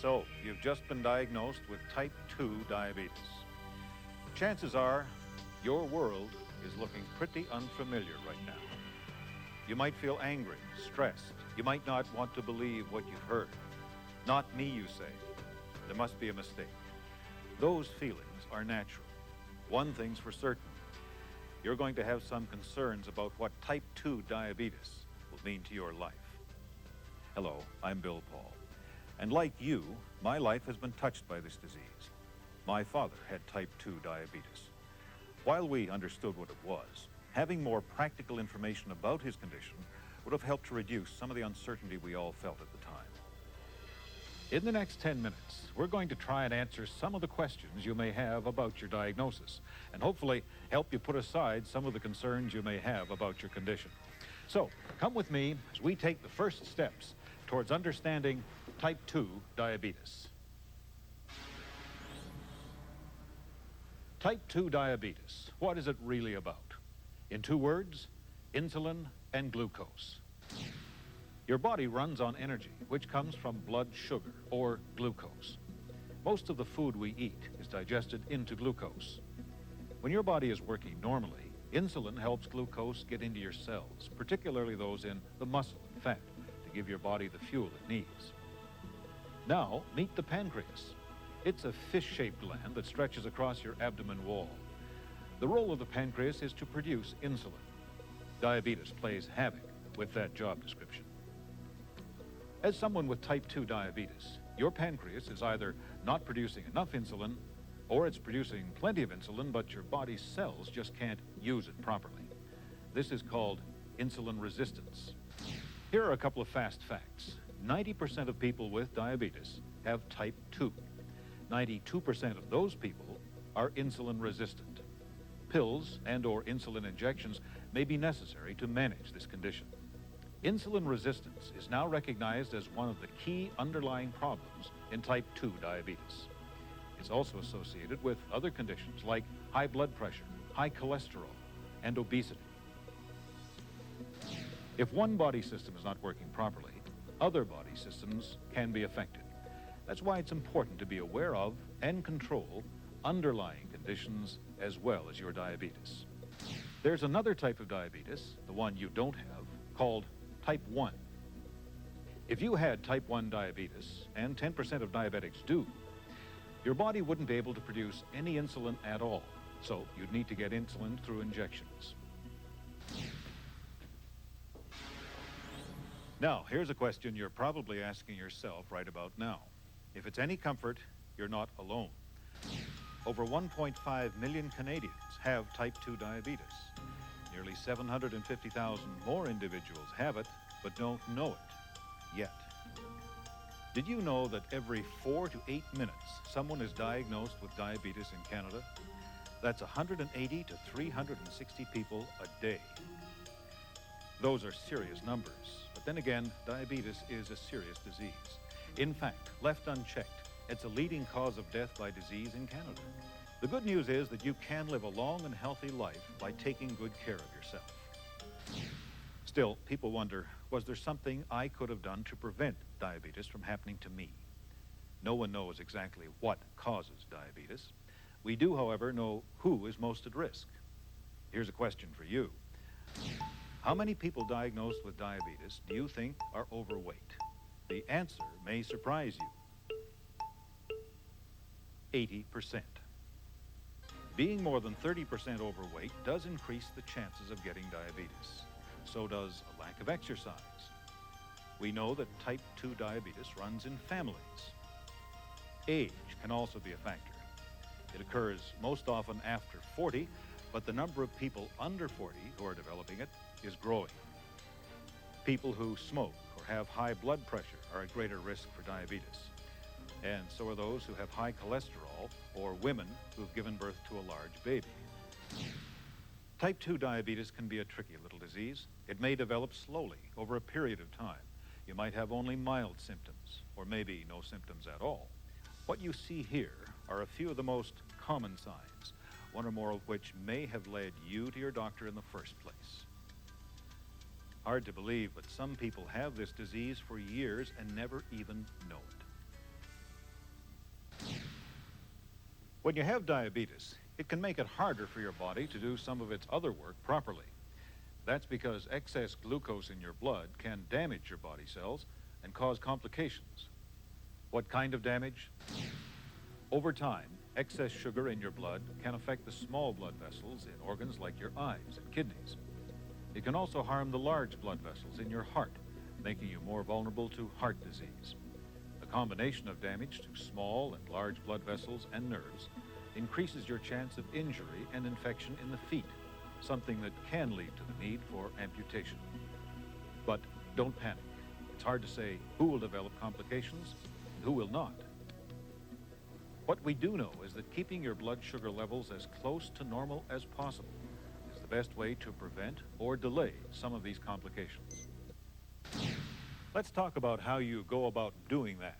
So, you've just been diagnosed with type 2 diabetes. Chances are your world is looking pretty unfamiliar right now. You might feel angry, stressed. You might not want to believe what you've heard. Not me, you say. There must be a mistake. Those feelings are natural. One thing's for certain. You're going to have some concerns about what type 2 diabetes will mean to your life. Hello, I'm Bill Paul. And like you, my life has been touched by this disease. My father had type 2 diabetes. While we understood what it was, having more practical information about his condition would have helped to reduce some of the uncertainty we all felt at the time. In the next 10 minutes, we're going to try and answer some of the questions you may have about your diagnosis, and hopefully help you put aside some of the concerns you may have about your condition. So, come with me as we take the first steps towards understanding type 2 diabetes. Type 2 diabetes, what is it really about? In 2 words, insulin and glucose. Your body runs on energy, which comes from blood sugar, or glucose. Most of the food we eat is digested into glucose. When your body is working normally, insulin helps glucose get into your cells, particularly those in the muscle and fat, to give your body the fuel it needs. Now, meet the pancreas. It's a fish-shaped gland that stretches across your abdomen wall. The role of the pancreas is to produce insulin. Diabetes plays havoc with that job description. As someone with type 2 diabetes, your pancreas is either not producing enough insulin, or it's producing plenty of insulin, but your body's cells just can't use it properly. This is called insulin resistance. Here are a couple of fast facts. 90% of people with diabetes have type 2. 92% of those people are insulin resistant. Pills and/or insulin injections may be necessary to manage this condition. Insulin resistance is now recognized as one of the key underlying problems in type 2 diabetes. It's also associated with other conditions like high blood pressure, high cholesterol, and obesity. If one body system is not working properly, other body systems can be affected. That's why it's important to be aware of and control underlying conditions as well as your diabetes. There's another type of diabetes, the one you don't have, called type 1. If you had type 1 diabetes, and 10% of diabetics do, your body wouldn't be able to produce any insulin at all, so you'd need to get insulin through injections. Now, here's a question you're probably asking yourself right about now. If it's any comfort, you're not alone. Over 1.5 million Canadians have type 2 diabetes. Nearly 750,000 more individuals have it, but don't know it yet. Did you know that every 4 to 8 minutes, someone is diagnosed with diabetes in Canada? That's 180 to 360 people a day. Those are serious numbers, but then again, diabetes is a serious disease. In fact, left unchecked, it's a leading cause of death by disease in Canada. The good news is that you can live a long and healthy life by taking good care of yourself. Still, people wonder, was there something I could have done to prevent diabetes from happening to me? No one knows exactly what causes diabetes. We do, however, know who is most at risk. Here's a question for you. How many people diagnosed with diabetes do you think are overweight? The answer may surprise you. 80%. Being more than 30% overweight does increase the chances of getting diabetes. So does a lack of exercise. We know that type 2 diabetes runs in families. Age can also be a factor. It occurs most often after 40, but the number of people under 40 who are developing it is growing. People who smoke or have high blood pressure are at greater risk for diabetes. And so are those who have high cholesterol or women who have given birth to a large baby. Type 2 diabetes can be a tricky little disease. It may develop slowly over a period of time. You might have only mild symptoms, or maybe no symptoms at all. What you see here are a few of the most common signs, one or more of which may have led you to your doctor in the first place. Hard to believe, but some people have this disease for years and never even know it. When you have diabetes, it can make it harder for your body to do some of its other work properly. That's because excess glucose in your blood can damage your body cells and cause complications. What kind of damage? Over time, excess sugar in your blood can affect the small blood vessels in organs like your eyes and kidneys. It can also harm the large blood vessels in your heart, making you more vulnerable to heart disease. The combination of damage to small and large blood vessels and nerves increases your chance of injury and infection in the feet, something that can lead to the need for amputation. But don't panic. It's hard to say who will develop complications and who will not. What we do know is that keeping your blood sugar levels as close to normal as possible is the best way to prevent or delay some of these complications. Let's talk about how you go about doing that.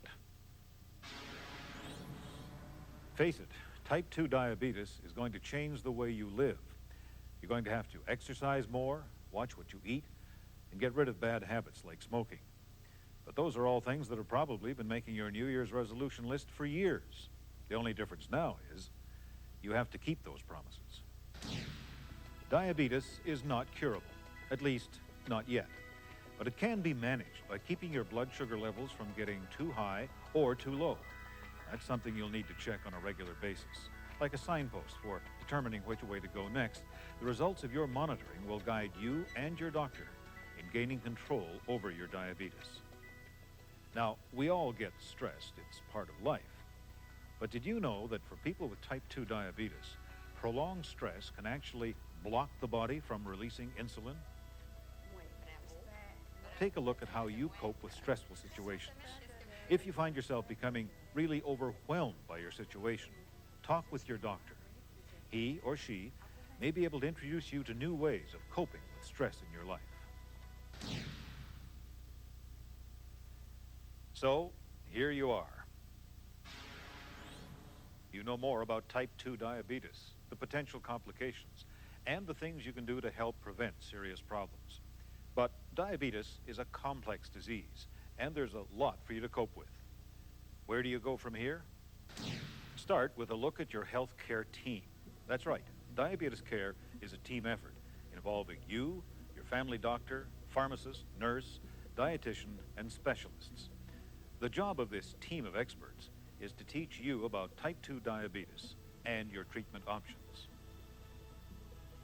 Face it, type 2 diabetes is going to change the way you live. You're going to have to exercise more, watch what you eat, and get rid of bad habits like smoking. But those are all things that have probably been making your New Year's resolution list for years. The only difference now is you have to keep those promises. Diabetes is not curable, at least not yet. But it can be managed by keeping your blood sugar levels from getting too high or too low. That's something you'll need to check on a regular basis. Like a signpost for determining which way to go next, the results of your monitoring will guide you and your doctor in gaining control over your diabetes. Now, we all get stressed. It's part of life. But did you know that for people with type 2 diabetes, prolonged stress can actually block the body from releasing insulin? Take a look at how you cope with stressful situations. If you find yourself becoming really overwhelmed by your situation, talk with your doctor. He or she may be able to introduce you to new ways of coping with stress in your life. So, here you are. You know more about type 2 diabetes, the potential complications, and the things you can do to help prevent serious problems. But diabetes is a complex disease, and there's a lot for you to cope with. Where do you go from here? Start with a look at your health care team. That's right, diabetes care is a team effort involving you, your family doctor, pharmacist, nurse, dietitian, and specialists. The job of this team of experts is to teach you about type 2 diabetes and your treatment options.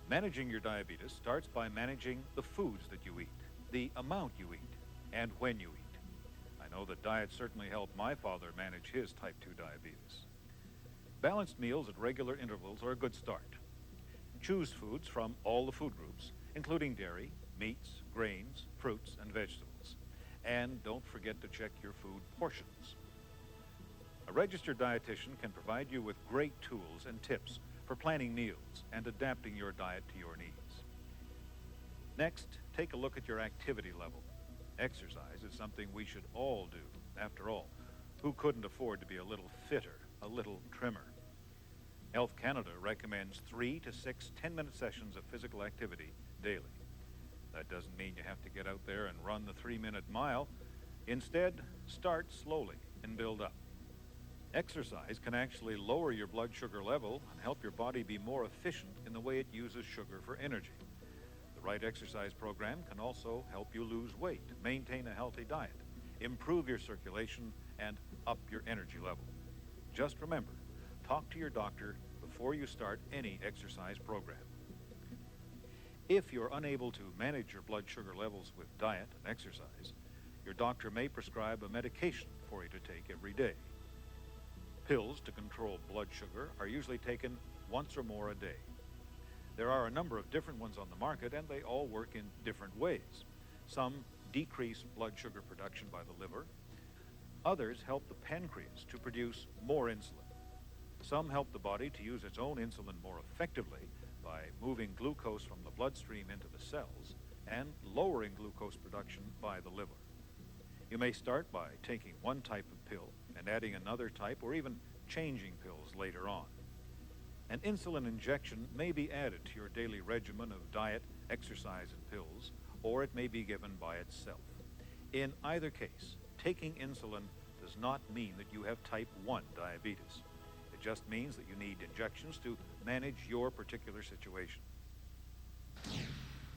Managing your diabetes starts by managing the foods that you eat, the amount you eat, and when you eat. I know that diet certainly helped my father manage his type 2 diabetes. Balanced meals at regular intervals are a good start. Choose foods from all the food groups, including dairy, meats, grains, fruits, and vegetables. And don't forget to check your food portions. A registered dietitian can provide you with great tools and tips for planning meals and adapting your diet to your needs. Next, take a look at your activity level. Exercise is something we should all do. After all, who couldn't afford to be a little fitter, a little trimmer? Health Canada recommends 3 to 6 10-minute sessions of physical activity daily. That doesn't mean you have to get out there and run the 3-minute mile. Instead, start slowly and build up. Exercise can actually lower your blood sugar level and help your body be more efficient in the way it uses sugar for energy. The right exercise program can also help you lose weight, maintain a healthy diet, improve your circulation, and up your energy level. Just remember, talk to your doctor before you start any exercise program. If you're unable to manage your blood sugar levels with diet and exercise, your doctor may prescribe a medication for you to take every day. Pills to control blood sugar are usually taken once or more a day. There are a number of different ones on the market, and they all work in different ways. Some decrease blood sugar production by the liver. Others help the pancreas to produce more insulin. Some help the body to use its own insulin more effectively by moving glucose from the bloodstream into the cells and lowering glucose production by the liver. You may start by taking one type of pill and adding another type, or even changing pills later on. An insulin injection may be added to your daily regimen of diet, exercise, and pills, or it may be given by itself. In either case, taking insulin does not mean that you have type 1 diabetes. It just means that you need injections to manage your particular situation.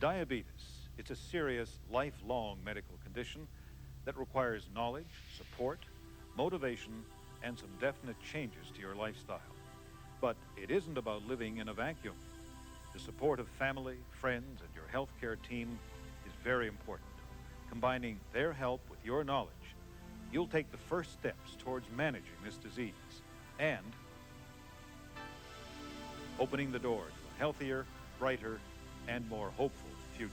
Diabetes, it's a serious, lifelong medical condition that requires knowledge, support, motivation, and some definite changes to your lifestyle. But it isn't about living in a vacuum. The support of family, friends, and your healthcare team is very important. Combining their help with your knowledge, you'll take the first steps towards managing this disease and opening the door to a healthier, brighter, and more hopeful future.